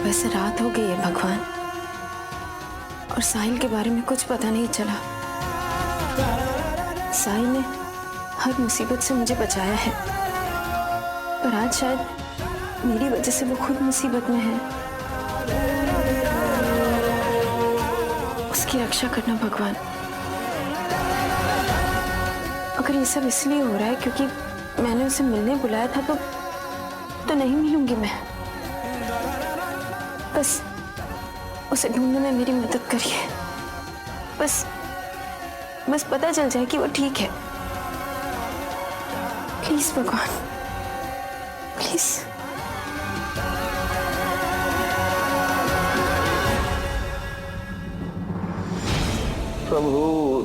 वैसे रात हो गई है भगवान, और साहिल के बारे में कुछ पता नहीं चला। साहिल ने हर मुसीबत से मुझे बचाया है, पर आज शायद मेरी वजह से वो खुद मुसीबत में है। उसकी रक्षा करना भगवान। अगर ये सब इसलिए हो रहा है क्योंकि मैंने उसे मिलने बुलाया था तो नहीं मिलूंगी मैं। बस उसे ढूंढने में मेरी मदद करिए। बस पता चल जाए कि वो ठीक है। प्लीज भगवान, प्लीज। प्रभु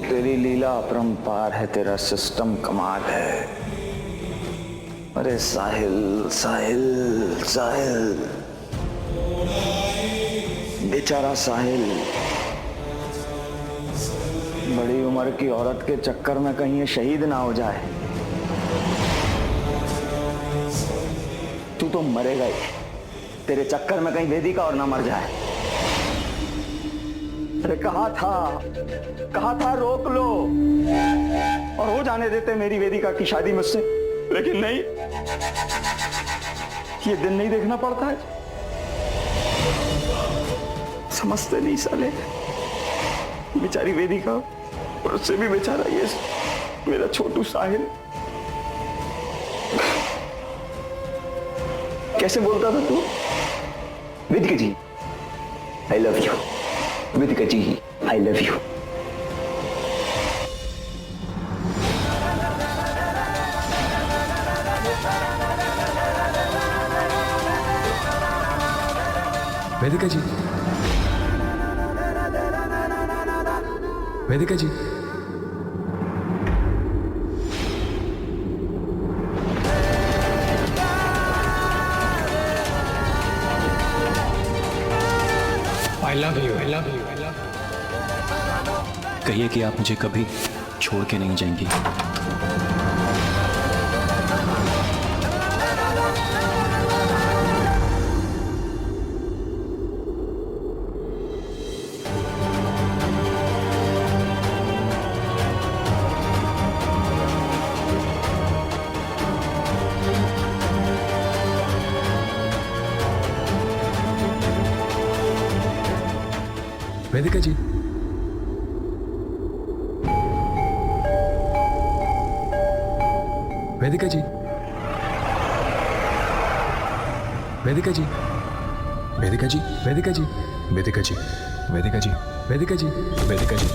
तेरी लीला अपरंपार है, तेरा सिस्टम कमाल है। अरे साहिल साहिल साहिल, बेचारा साहिल बड़ी उम्र की औरत के चक्कर में कहीं ये शहीद ना हो जाए। तू तो मरेगा ही, तेरे चक्कर में कहीं वेदिका और ना मर जाए। अरे कहा था रोक लो और हो जाने देते मेरी वेदिका की शादी मुझसे, लेकिन नहीं, ये दिन नहीं देखना पड़ता है। समझते नहीं साले, बेचारी वेदिका और उससे भी बेचारा ये मेरा छोटू साहिल। कैसे बोलता था तू? Vedika ji I love you, Vedika ji I love you. Vedika ji, Vedika ji, I love you, I love you, I love you। कहिए कि आप मुझे कभी छोड़ के नहीं जाएंगी। वेदिका जी, वेदिका जी, वेदिका जी, वेदिका जी, वेदिका जी, वेदिका जी, वेदिका जी, वेदिका जी, वेदिका जी,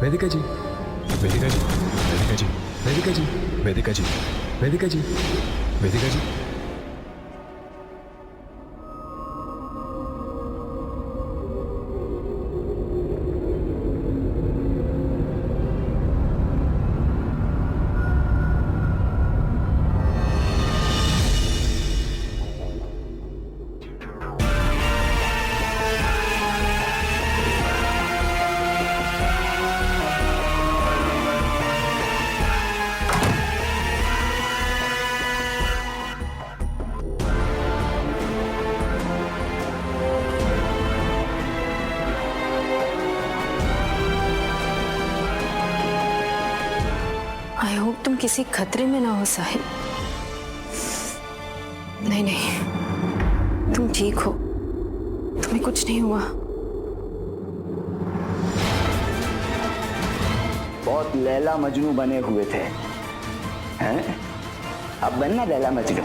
वेदिका जी, वेदिका जी, वेदिका जी, वेदिका जी, वेदिका जी, वेदिका जी, वेदिका जी। आई होप तुम किसी खतरे में ना हो साहिल। नहीं, तुम ठीक हो, तुम्हें कुछ नहीं हुआ। बहुत लैला मजनू बने हुए थे, हैं? अब बनना लैला मजनू।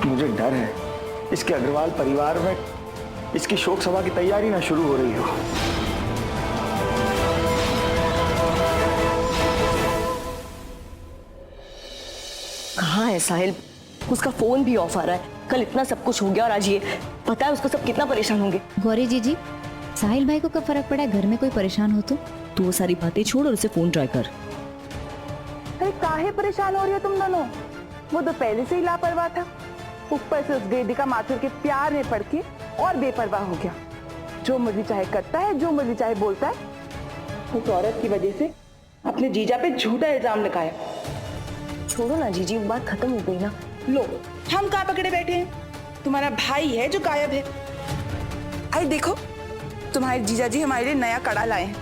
मुझे डर है इसके अग्रवाल परिवार में इसकी शोक सभा की तैयारी ना शुरू हो रही हो। कहाँ है साहिल? उसका फोन भी ऑफ आ रहा है। कल इतना सब कुछ हो गया और आज ये, पता है उसको सब कितना परेशान होंगे। गौरी जी, साहिल भाई को कब फर्क पड़ा है घर में कोई परेशान हो तो? वो सारी बातें छोड़ और उसे फोन ट्राई कर। अरे काहे परेशान हो रही हो तुम दोनों? वो तो पहले से ही लापरवाह था, ऊपर से उस वेदिका माथुर के प्यार में पड़ के और बेपरवाह हो गया। जो मर्जी चाहे करता है, जो मर्जी चाहे बोलता है। उस औरत की वजह से अपने जीजा पे झूठा इल्जाम लगाया। छोड़ो ना जीजी, बात खत्म हो गई ना। लो, हम कहाँ पकड़े बैठे हैं? तुम्हारा भाई है जो गायब है। अरे देखो, तुम्हारे जीजाजी हमारे लिए नया कड़ा लाए हैं।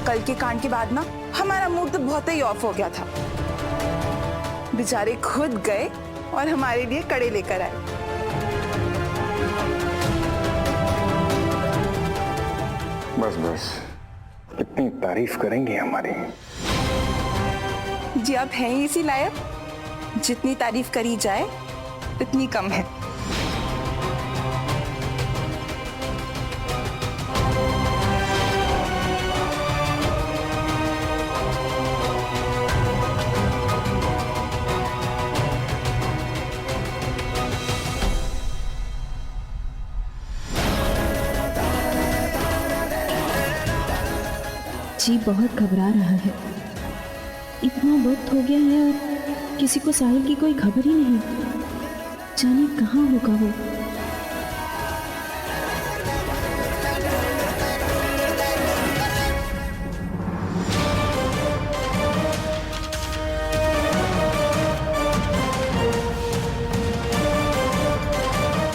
कल के कांड के बाद ना हमारा मूड तो बहुत ही ऑफ हो गया था। बेचारे खुद गए और हमारे लिए कड़े लेकर आए। बस बस, कितनी तारीफ करेंगे हमारी। जी आप हैं ही इसी लायक, जितनी तारीफ करी जाए उतनी कम है। जी बहुत घबरा रहा है। इतना वक्त हो गया है और किसी को साहिल की कोई खबर ही नहीं। जाने कहाँ होगा वो।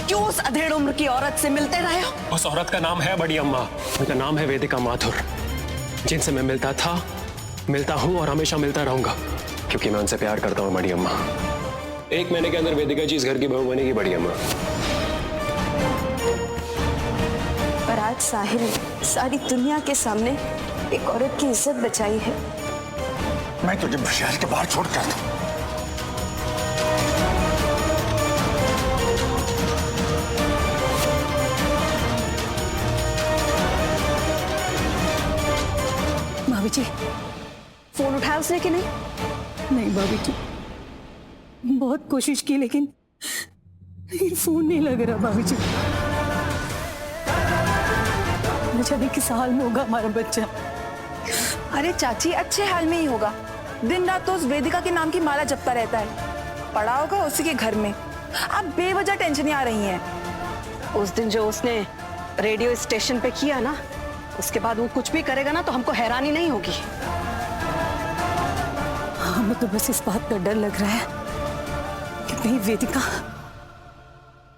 क्यों उस अधेड़ उम्र की औरत से मिलते रहे हो? उस औरत का नाम है बड़ी अम्मा। उनका नाम है वेदिका माथुर, जिनसे मैं मिलता था, मिलता हूं और हमेशा मिलता रहूंगा, क्योंकि मैं उनसे प्यार करता हूं बड़ी अम्मा। 1 महीने के अंदर वेदिका जी इस घर की बहू बनेगी बड़ी अम्मा। पर आज साहिल ने सारी दुनिया के सामने एक औरत की इज्जत बचाई है। मैं तुझे शहर के बाहर छोड़ कर दूं। भाभी जी, फोन उठाया उसने कि नहीं? नहीं भाभी जी, बहुत कोशिश की लेकिन फोन नहीं लग रहा भाभी जी। न जाने किस हाल में होगा हमारा बच्चा। अरे चाची, अच्छे हाल में ही होगा। दिन रात तो उस वेदिका के नाम की माला जपता रहता है। पड़ा होगा उसी के घर में। आप बेवजह टेंशन आ रही हैं। उस दिन जो उसने रेडियो स्टेशन पे किया ना, उसके बाद वो कुछ भी करेगा ना तो हमको हैरानी नहीं होगी। हमें तो बस इस बात का डर लग रहा है कि कहीं वेदिका,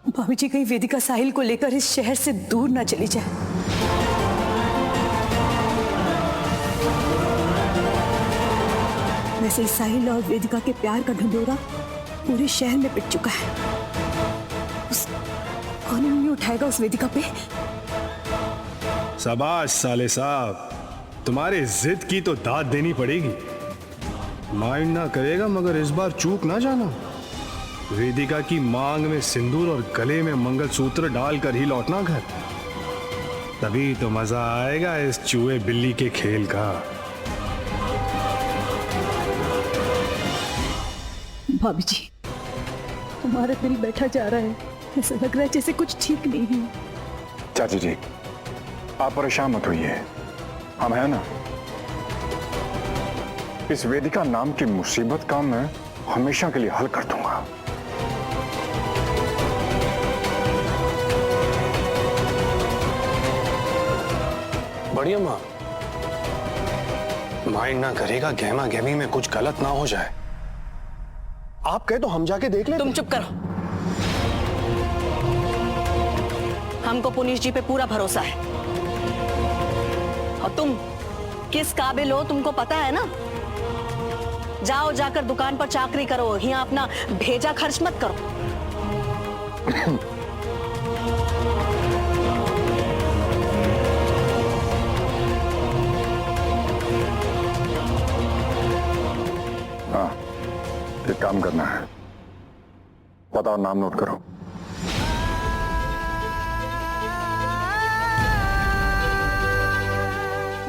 भाभी जी, कहीं वेदिका साहिल को लेकर इस शहर से दूर ना चली जाए। वैसे साहिल और वेदिका के प्यार का ढिंढोरा पूरे शहर में पिट चुका है। कौन नहीं उठाएगा उस वेदिका पे? शाबाश साले साहब, तुम्हारे जिद की तो दाद देनी पड़ेगी। माइंड ना करेगा मगर इस बार चूक ना जाना। वेदिका की मांग में सिंदूर और गले में मंगलसूत्र डालकर ही लौटना घर। तभी तो मजा आएगा इस चूहे बिल्ली के खेल का। भाभी जी, तुम्हारा दिल बैठा जा रहा है। ऐसा लग रहा है जैसे कुछ ठीक नहीं है। चाची जी, आप परेशान मत होइए, हम हैं ना। इस वेदिका नाम की मुसीबत का मैं हमेशा के लिए हल कर दूंगा। बड़ी अम्मा, माइंड ना करेगा, गहमा गहमी में कुछ गलत ना हो जाए। आप कहे तो हम जाके देख लेते। तुम चुप करो। हमको पुनीश जी पे पूरा भरोसा है और तुम किस काबिल हो तुमको पता है ना। जाओ, जाकर दुकान पर चाकरी करो, यहाँ अपना भेजा खर्च मत करो। हाँ, एक काम करना है, बताओ, नाम नोट करो।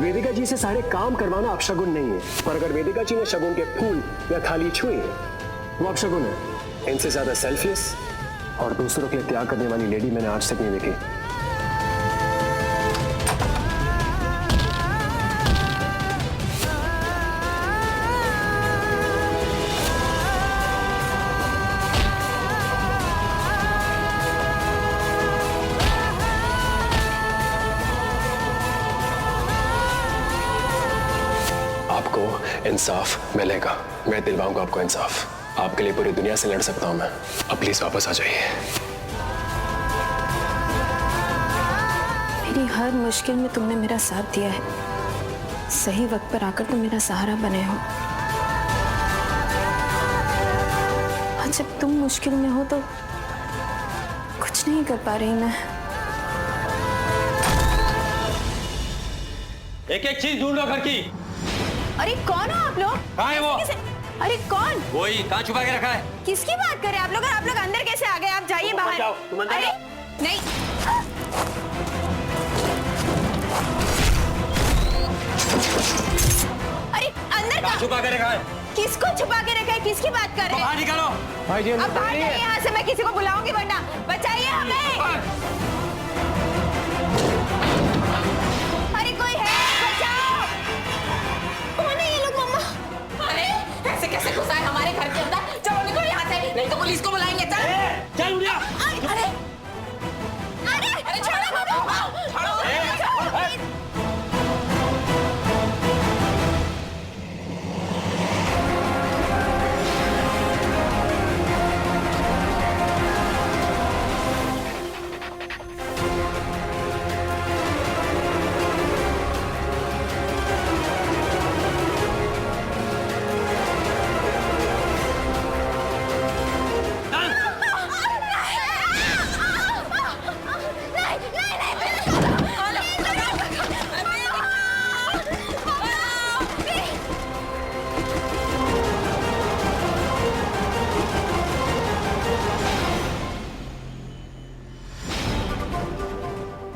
वेदिका जी से सारे काम करवाना अपशगुन नहीं है, पर अगर वेदिका जी ने शगुन के फूल या थाली छुई वो अपशगुन है। इनसे ज्यादा सेल्फलेस और दूसरों के लिए त्याग करने वाली लेडी मैंने आज तक नहीं देखी। आपको इंसाफ मिलेगा, मैं दिलवाऊंगा आपको इंसाफ। आपके लिए पूरी दुनिया से लड़ सकता हूं मैं। अब प्लीज वापस आ जाइए। मेरी हर मुश्किल में तुमने मेरा साथ दिया है। सही वक्त पर आकर तुम मेरा सहारा बने हो। और जब तुम मुश्किल में हो तो कुछ नहीं कर पा रही मैं। एक एक चीज ढूंढ लो घर की। अरे कौन हो आप लोग? कहाँ है वो? अरे कौन? वही, कहाँ छुपा के रखा है? किसकी बात कर रहे हैं आप लोग? और आप लोग अंदर कैसे आ गए? आप जाइए बाहर। जाओ, तुम अंदर अरे जाओ। नहीं, अरे अंदर कहाँ का छुपा के रखा है? किसको छुपा के रखा है? किसकी बात कर रहे हैं? बाहर निकालो। भाई जी, अब बाहर जाइए यहाँ से, मैं किसी को बुलाऊंगी वरना। बचाइए हमें। अरे कोई है, बचाओ। कौन है ये लोग? मम्मा, अरे ऐसे कैसे घुसा है हमारे घर के अंदर? चलो निकलो यहाँ से, नहीं तो पुलिस को बुलाएंगे। चल चल उड़िया। अरे अरे अरे छोड़ो मम्मा, छोड़ो।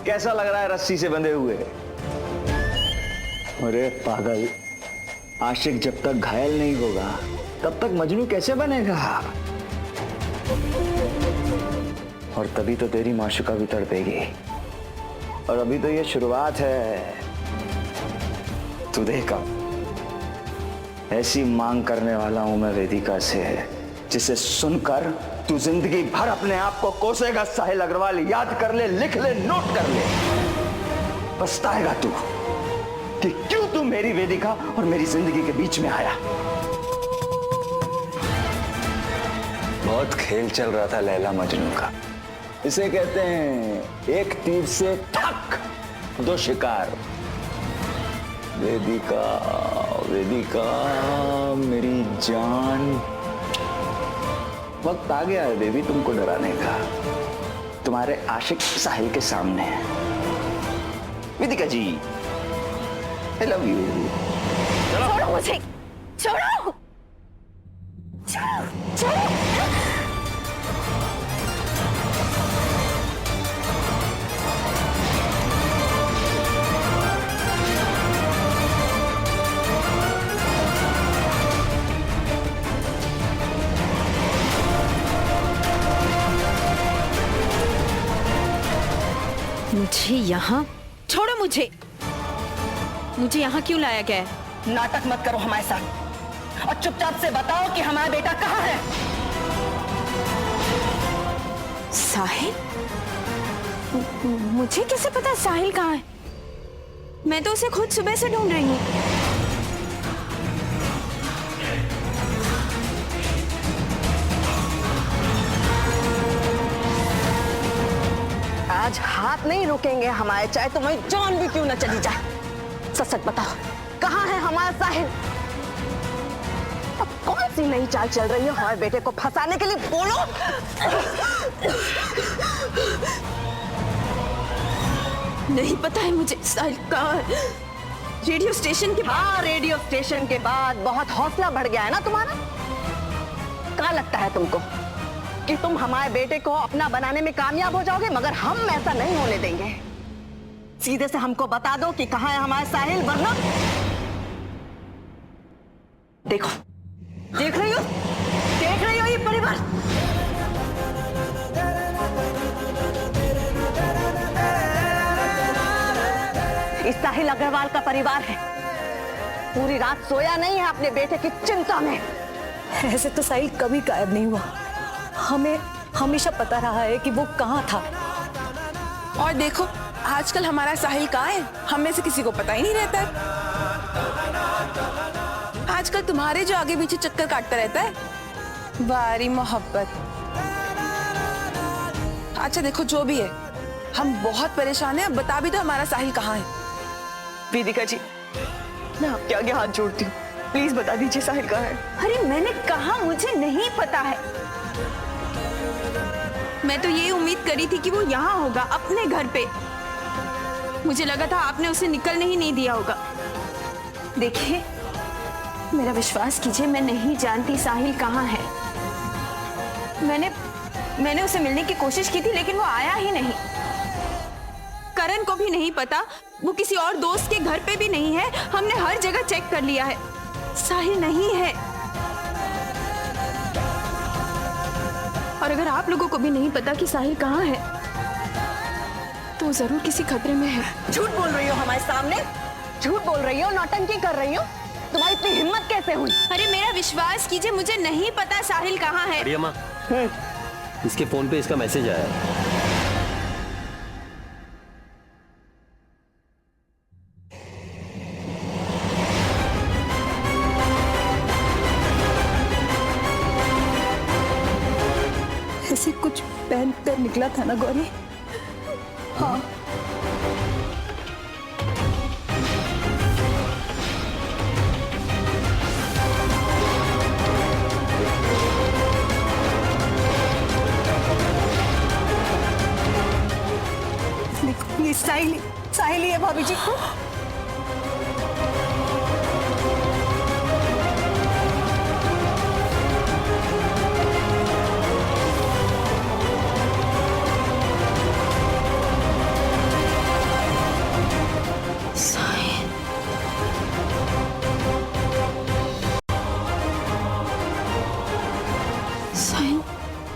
कैसा लग रहा है रस्सी से बंधे हुए? अरे पागल, आशिक जब तक घायल नहीं होगा तब तक मजनू कैसे बनेगा? और तभी तो तेरी माशुका भी तड़पेगी। और अभी तो ये शुरुआत है। तू देखा, ऐसी मांग करने वाला हूं मैं वेदिका से, जिसे सुनकर तू जिंदगी भर अपने आप को कोसेगा। साहिल अग्रवाल, याद कर ले, लिख ले, नोट कर ले। पछताएगा तू कि क्यों तू मेरी वेदिका और मेरी जिंदगी के बीच में आया। बहुत खेल चल रहा था लैला मजनू का। इसे कहते हैं एक तीर से ठक दो शिकार। वेदिका, वेदिका मेरी जान, वक्त आ गया है बेबी तुमको डराने का। तुम्हारे आशिक साहिल के सामने। वेदिका जी, आई लव यू। छोड़ो मुझे, छोड़ो, छोड़ो, छोड़ो। मुझे यहाँ छोड़ो। मुझे यहाँ क्यों लाया गया है? नाटक मत करो हमारे साथ और चुपचाप से बताओ कि हमारा बेटा कहाँ है। साहिल? मुझे कैसे पता साहिल कहाँ है? मैं तो उसे खुद सुबह से ढूंढ रही हूँ। आज हाथ नहीं रुकेंगे हमारे, चाहे तुम्हारी जान भी क्यों न चली जाए। सच सच बताओ, कहाँ है हमारा साहिल? अब कौन सी नई चाल चल रही है हमारे बेटे को फंसाने के लिए? बोलो। नहीं पता है मुझे साहिल कहाँ है। रेडियो स्टेशन के हाँ, रेडियो स्टेशन के बाद बहुत हौसला बढ़ गया है ना तुम्हारा। क्या लगता है तुमको कि तुम हमारे बेटे को अपना बनाने में कामयाब हो जाओगे? मगर हम ऐसा नहीं होने देंगे। सीधे से हमको बता दो कि कहाँ है हमारा साहिल, वरना देखो, देख रही हो ये परिवार। इस साहिल अग्रवाल का परिवार है। पूरी रात सोया नहीं है अपने बेटे की चिंता में। ऐसे तो साहिल कभी गायब नहीं हुआ। हमें हमेशा पता रहा है कि वो कहाँ था। और देखो आजकल हमारा साहिल कहाँ है, हम में से किसी को पता ही नहीं रहता है। आजकल तुम्हारे जो आगे पीछे चक्कर काटता रहता है, वारी मोहब्बत। अच्छा देखो, जो भी है, हम बहुत परेशान हैं। अब बता भी दो हमारा साहिल कहाँ है। वेदिका जी, मैं आपके आगे हाथ जोड़ती हूँ, प्लीज बता दीजिए साहिल कहाँ है। अरे मैंने कहा मुझे नहीं पता है। मैं तो ये उम्मीद करी थी कि वो यहाँ होगा, अपने घर पे। मुझे लगा था आपने उसे निकलने ही नहीं दिया होगा। देखिए, मेरा विश्वास कीजिए, मैं नहीं जानती साहिल कहाँ है। मैंने उसे मिलने की कोशिश की थी, लेकिन वो आया ही नहीं। करण को भी नहीं पता, वो किसी और दोस्त के घर पे भी नहीं है। हमने हर जगह चेक कर लिया है, साहिल नहीं है। और अगर आप लोगों को भी नहीं पता कि साहिल कहाँ है, तो जरूर किसी खतरे में है। झूठ बोल रही हो हमारे सामने, झूठ बोल रही हो, नौटंकी कर रही हो। तुम्हारी इतनी हिम्मत कैसे हुई? अरे मेरा विश्वास कीजिए, मुझे नहीं पता साहिल कहाँ है। अरे अम्मा, इसके फोन पे इसका मैसेज आया है। ऐसे कुछ पहन कर निकला था ना गौरी? हाँ। देखो, ये साहिल ही है भाभी जी।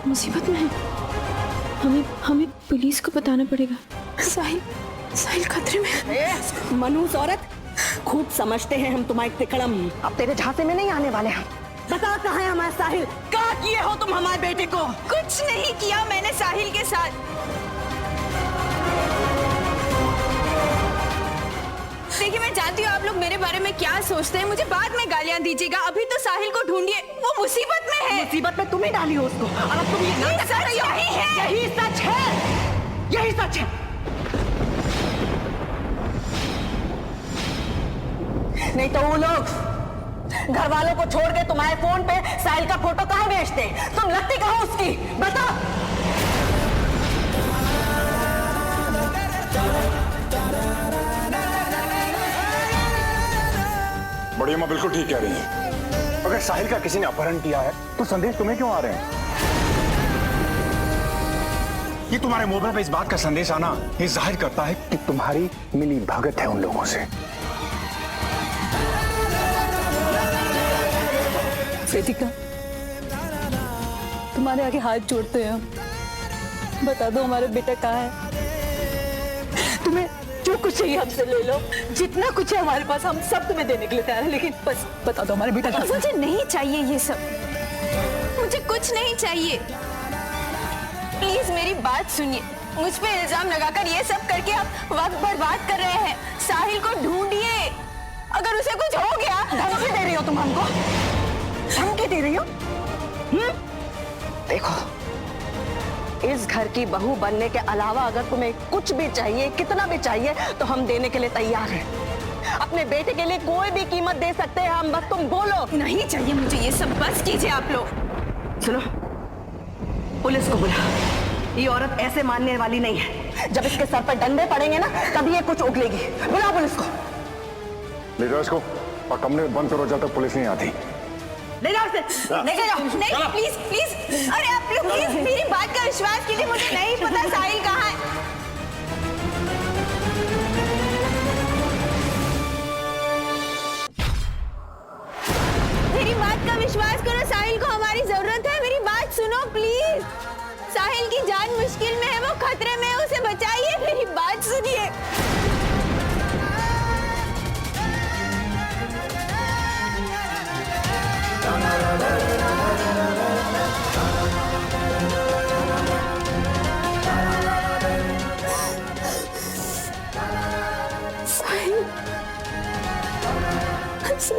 मुसीबत में है। हमें पुलिस को बताना पड़ेगा। साहिल खतरे में है। मनूस औरत, खूब समझते हैं हम तुम्हारी तिकड़म। अब तेरे झांसे में नहीं आने वाले हम। बता कहाँ है हमारा साहिल? क्या किए हो तुम हमारे बेटे को? कुछ नहीं किया मैंने साहिल के साथ। देखिए, मैं जानती हूँ आप लोग मेरे बारे में क्या सोचते हैं। मुझे बाद में गालियाँ दीजिएगा, अभी तो साहिल को ढूंढिए, वो मुसीबत में है। मुसीबत में तुम ही डाली हो उसको, और अब तुम ये नाटक कर रही हो। यही सच है, यही सच है। नहीं तो वो लोग घर वालों को छोड़ के तुम्हारे फोन पे साहिल का फोटो कहाँ भेजते? तुम लगती कहाँ उसकी? बताओ। बड़ी अम्मा बिल्कुल ठीक कह रही है। अगर साहिल का किसी ने अपहरण किया है तो संदेश तुम्हें क्यों आ रहे हैं? ये तुम्हारे मोबाइल पे इस बात का संदेश आना ये जाहिर करता है कि तुम्हारी मिली भगत है उन लोगों से। वेदिका, तुम्हारे आगे हाथ जोड़ते हैं हम। बता दो हमारा बेटा कहाँ है। तुम्हें जो कुछ चाहिए हमसे ले लो, जितना कुछ है हमारे पास हम सब तुम्हें देने के लिए तैयार है, लेकिन बस बता दो हमारे बेटा कहाँ है। मुझे नहीं चाहिए ये सब, मुझे कुछ नहीं चाहिए। प्लीज मेरी बात सुनिए, मुझ पे इल्जाम लगाकर ये सब करके आप वक्त बर्बाद कर रहे हैं। साहिल को ढूंढिए, अगर उसे कुछ हो गया। धमकी दे रही हो तुम हमको? धमकी दे रही हो? देखो, इस घर की बहू बनने के अलावा अगर तुम्हें कुछ भी चाहिए, कितना भी चाहिए, तो हम देने के लिए तैयार हैं। अपने बेटे के लिए कोई भी कीमत दे सकते हैं हम, बस तुम बोलो। नहीं चाहिए मुझे ये सब, बस कीजिए आप लोग। सुनो, पुलिस को बुला। ये औरत ऐसे मानने वाली नहीं है। जब इसके सर पर डंडे पड़ेंगे ना, तभी ये कुछ उगलेगी। बुला पुलिस को। ले जाओ इसको और कमरे में बंद करो जब तक पुलिस नहीं आती। ले जाओ इसे, लेके जाओ। नहीं, प्लीज प्लीज, अरे आप लोग प्लीज मेरी बात का विश्वास कीजिए, मुझे नहीं पता साहिल कहाँ है। मेरी बात का विश्वास करो, साहिल को हमारी जरूरत है। मेरी बात सुनो प्लीज। साहिल की जान मुश्किल में है, वो खतरे में है, उसे बचाइए। मेरी बात सुनिए।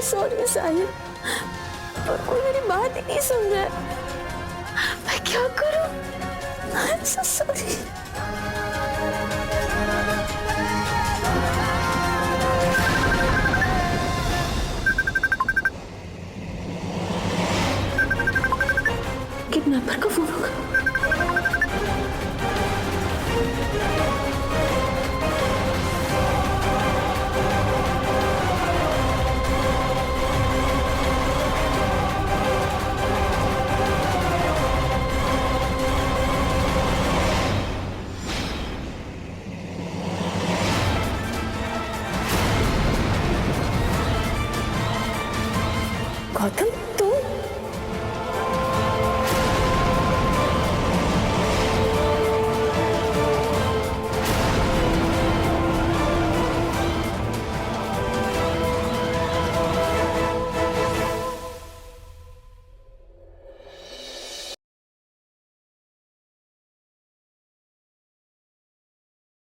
सॉरी साहिल, पर कोई मेरी बात ही नहीं सुन रहा है। क्या करूं? I am so sorry.